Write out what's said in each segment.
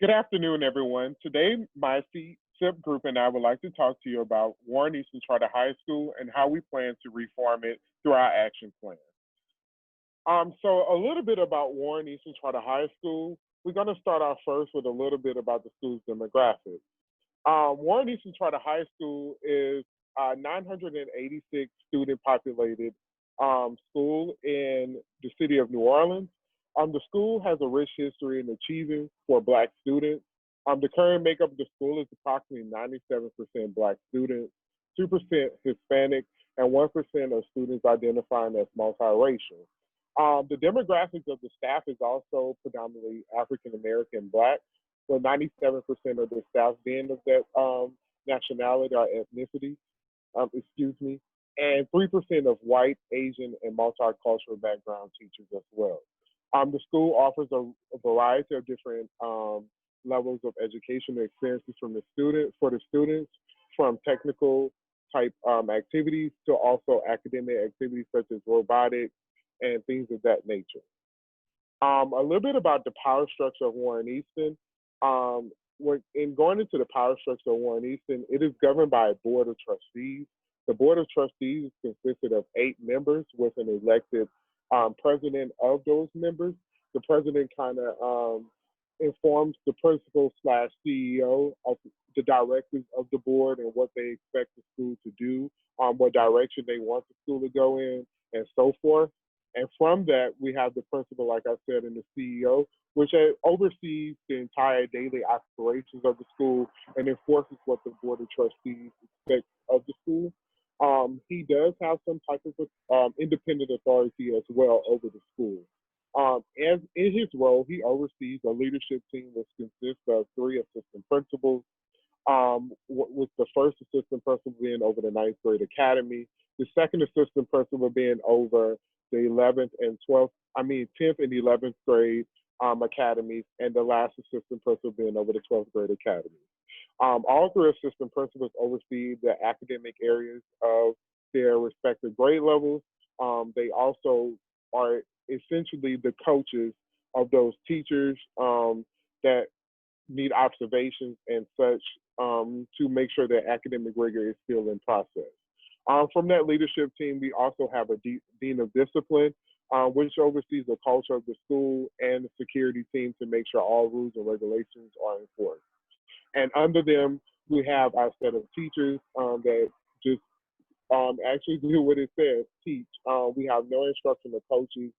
Good afternoon, everyone. Today, my CIP group and I would like to talk to you about Warren Easton Charter High School and how we plan to reform it through our action plan. So a little bit about Warren Easton Charter High School. We're going to start off first with a little bit about the school's demographics. Warren Easton Charter High School is a 986 student populated school in the city of New Orleans. The school has a rich history in achieving for Black students. The current makeup of the school is approximately 97% Black students, 2% Hispanic, and 1% of students identifying as multiracial. The demographics of the staff is also predominantly African American Black, with 97% of the staff being of that nationality or ethnicity, and 3% of white, Asian, and multicultural background teachers as well. The school offers a variety of different levels of educational experiences for the students, from technical type activities to also academic activities such as robotics and things of that nature. A little bit about the power structure of Warren Easton. In going into the power structure of Warren Easton, it is governed by a board of trustees. The board of trustees consisted of 8 members with an elected president of those members. The president kind of informs the principal slash CEO of the directives of the board and what they expect the school to do, what direction they want the school to go in, and so forth. And from that, we have the principal, like I said, and the CEO, which oversees the entire daily operations of the school and enforces what the board of trustees expects of the school. He does have some type of independent authority as well over the school. As in his role, he oversees a leadership team which consists of 3 assistant principals, with the first assistant principal being over the 9th grade academy, the second assistant principal being over the 10th and 11th grade academies, and the last assistant principal being over the 12th grade academy. All 3 assistant principals oversee the academic areas of their respective grade levels. They also are essentially the coaches of those teachers that need observations and such to make sure that academic rigor is still in process. From that leadership team, we also have a dean of discipline, which oversees the culture of the school and the security team to make sure all rules and regulations are enforced. And under them, we have our set of teachers that just actually do what it says, teach. We have no instructional coaches.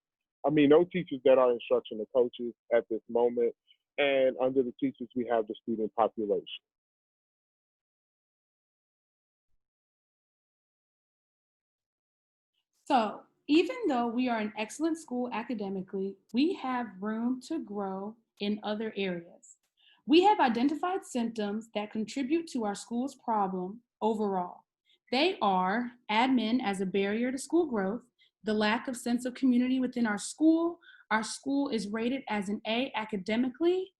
No teachers that are instructional coaches at this moment. And under the teachers, we have the student population. So, even though we are an excellent school academically, we have room to grow in other areas. We have identified symptoms that contribute to our school's problem overall. They are admin as a barrier to school growth, the lack of sense of community within our school. Our school is rated as an A academically,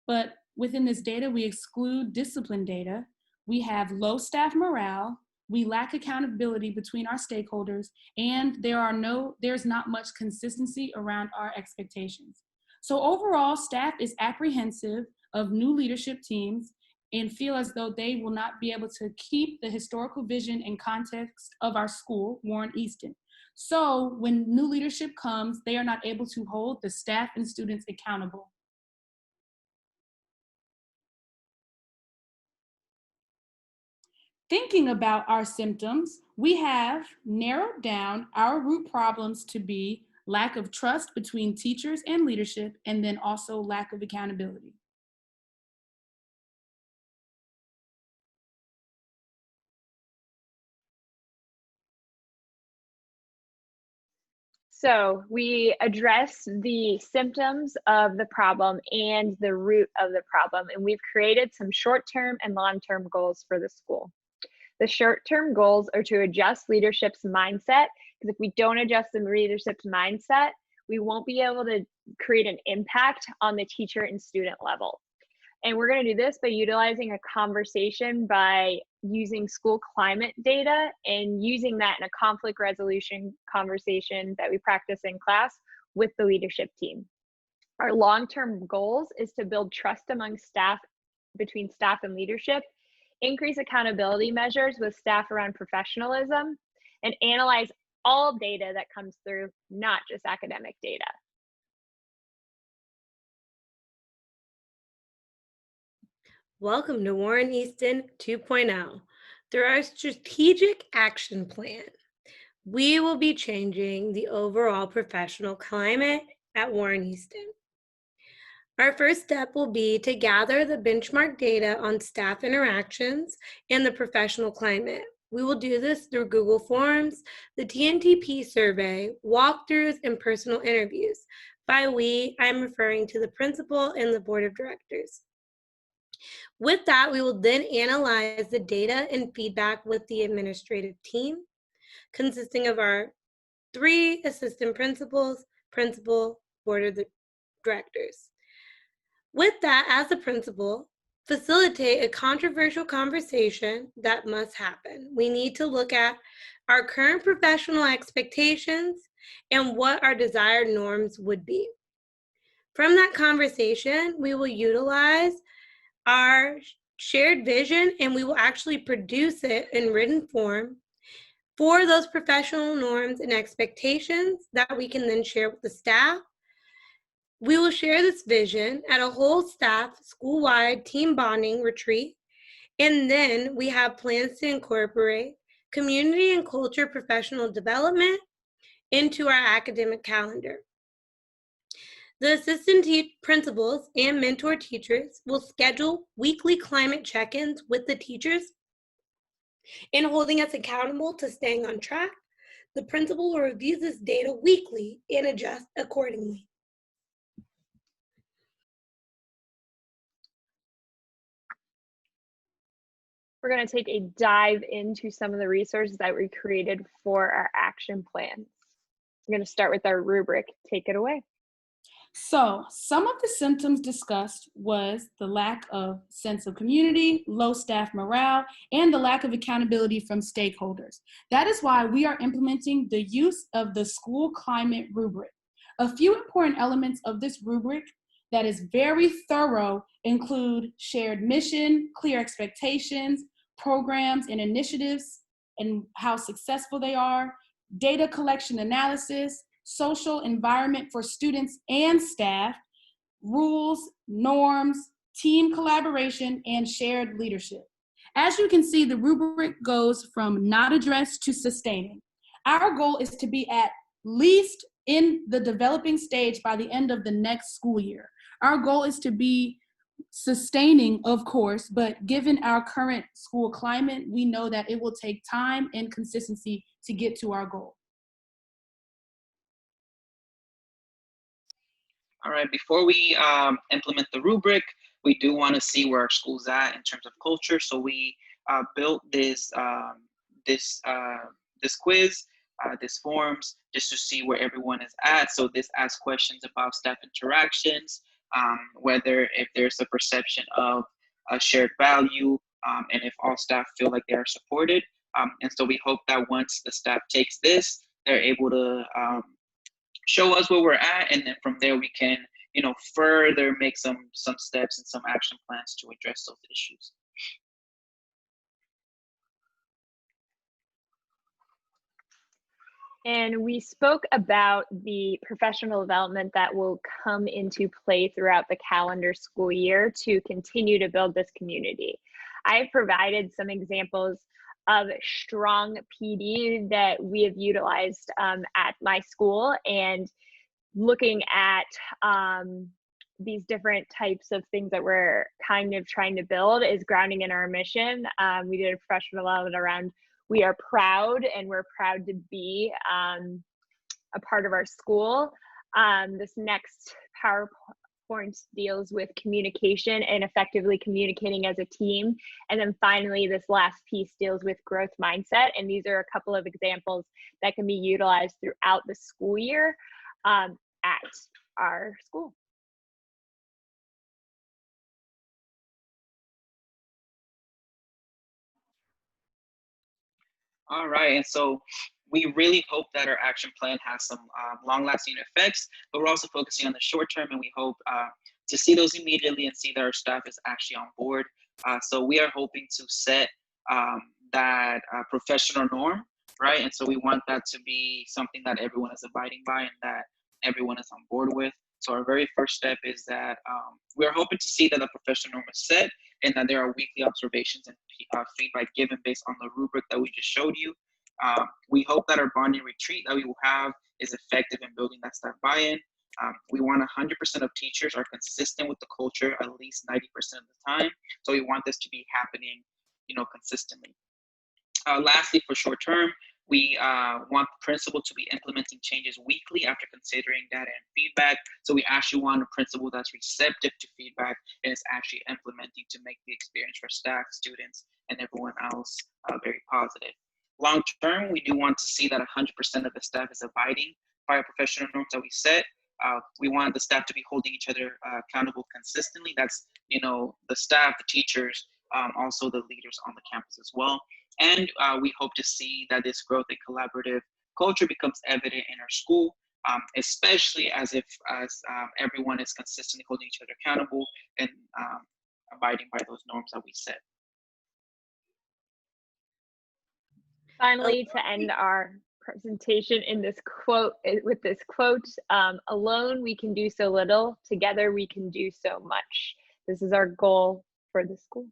but within this data, we exclude discipline data. We have low staff morale. We lack accountability between our stakeholders, and there's not much consistency around our expectations. So overall, staff is apprehensive of new leadership teams and feel as though they will not be able to keep the historical vision and context of our school, Warren Easton. So when new leadership comes, they are not able to hold the staff and students accountable. Thinking about our symptoms, we have narrowed down our root problems to be lack of trust between teachers and leadership, and then also lack of accountability. So we address the symptoms of the problem and the root of the problem, and we've created some short-term and long-term goals for the school. The short-term goals are to adjust leadership's mindset, because if we don't adjust the leadership's mindset, we won't be able to create an impact on the teacher and student level. And we're going to do this by utilizing a conversation by using school climate data and using that in a conflict resolution conversation that we practice in class with the leadership team. Our long-term goals is to build trust among staff, between staff and leadership, increase accountability measures with staff around professionalism, and analyze all data that comes through, not just academic data. Welcome to Warren Easton 2.0. Through our strategic action plan, we will be changing the overall professional climate at Warren Easton. Our first step will be to gather the benchmark data on staff interactions and the professional climate. We will do this through Google Forms, the TNTP survey, walkthroughs, and personal interviews. By we, I'm referring to the principal and the board of directors. With that, we will then analyze the data and feedback with the administrative team, consisting of our 3 assistant principals, principal, board of directors. With that, as a principal, facilitate a controversial conversation that must happen. We need to look at our current professional expectations and what our desired norms would be. From that conversation, we will utilize our shared vision and we will actually produce it in written form for those professional norms and expectations that we can then share with the staff. We will share this vision at a whole staff school-wide team bonding retreat, and then we have plans to incorporate community and culture professional development into our academic calendar. The assistant principals and mentor teachers will schedule weekly climate check-ins with the teachers and holding us accountable to staying on track. The principal will review this data weekly and adjust accordingly. We're going to take a dive into some of the resources that we created for our action plans. We're going to start with our rubric. Take it away. So some of the symptoms discussed was the lack of sense of community, low staff morale, and the lack of accountability from stakeholders. That is why we are implementing the use of the school climate rubric. A few important elements of this rubric that is very thorough include shared mission, clear expectations, programs and initiatives, and how successful they are, data collection analysis, social environment for students and staff, rules, norms, team collaboration, and shared leadership. As you can see, the rubric goes from not addressed to sustaining. Our goal is to be at least in the developing stage by the end of the next school year. Our goal is to be sustaining, of course, but given our current school climate, we know that it will take time and consistency to get to our goal. All right, before we implement the rubric, we do want to see where our school's at in terms of culture. So we built this quiz, this forms, just to see where everyone is at. So this asks questions about staff interactions, whether if there's a perception of a shared value, and if all staff feel like they are supported. And so we hope that once the staff takes this, they're able to show us where we're at, and then from there we can, further make some steps and some action plans to address those issues. And we spoke about the professional development that will come into play throughout the calendar school year to continue to build this community. I've provided some examples of strong PD that we have utilized at my school, and looking at these different types of things that we're kind of trying to build is grounding in our mission. We did a professional development around we are proud, and we're proud to be a part of our school. This next PowerPoint deals with communication and effectively communicating as a team. And then finally, this last piece deals with growth mindset. And these are a couple of examples that can be utilized throughout the school year at our school. All right, and so we really hope that our action plan has some long-lasting effects, but we're also focusing on the short term, and we hope to see those immediately and see that our staff is actually on board. So we are hoping to set that professional norm, right? And so we want that to be something that everyone is abiding by and that everyone is on board with. So our very first step is that we're hoping to see that the professional norm is set and that there are weekly observations and feedback given based on the rubric that we just showed you. We hope that our bonding retreat that we will have is effective in building that staff buy-in. We want 100% of teachers are consistent with the culture at least 90% of the time. So we want this to be happening, consistently. Lastly, for short term, we want the principal to be implementing changes weekly after considering data and feedback. So we actually want a principal that's receptive to feedback and is actually implementing to make the experience for staff, students, and everyone else very positive. Long term, we do want to see that 100% of the staff is abiding by our professional norms that we set. We want the staff to be holding each other accountable consistently. That's, the staff, the teachers, also the leaders on the campus as well. And we hope to see that this growth and collaborative culture becomes evident in our school, especially as everyone is consistently holding each other accountable and abiding by those norms that we set. Finally, to end our presentation in this quote, alone we can do so little, together we can do so much. This is our goal for the school.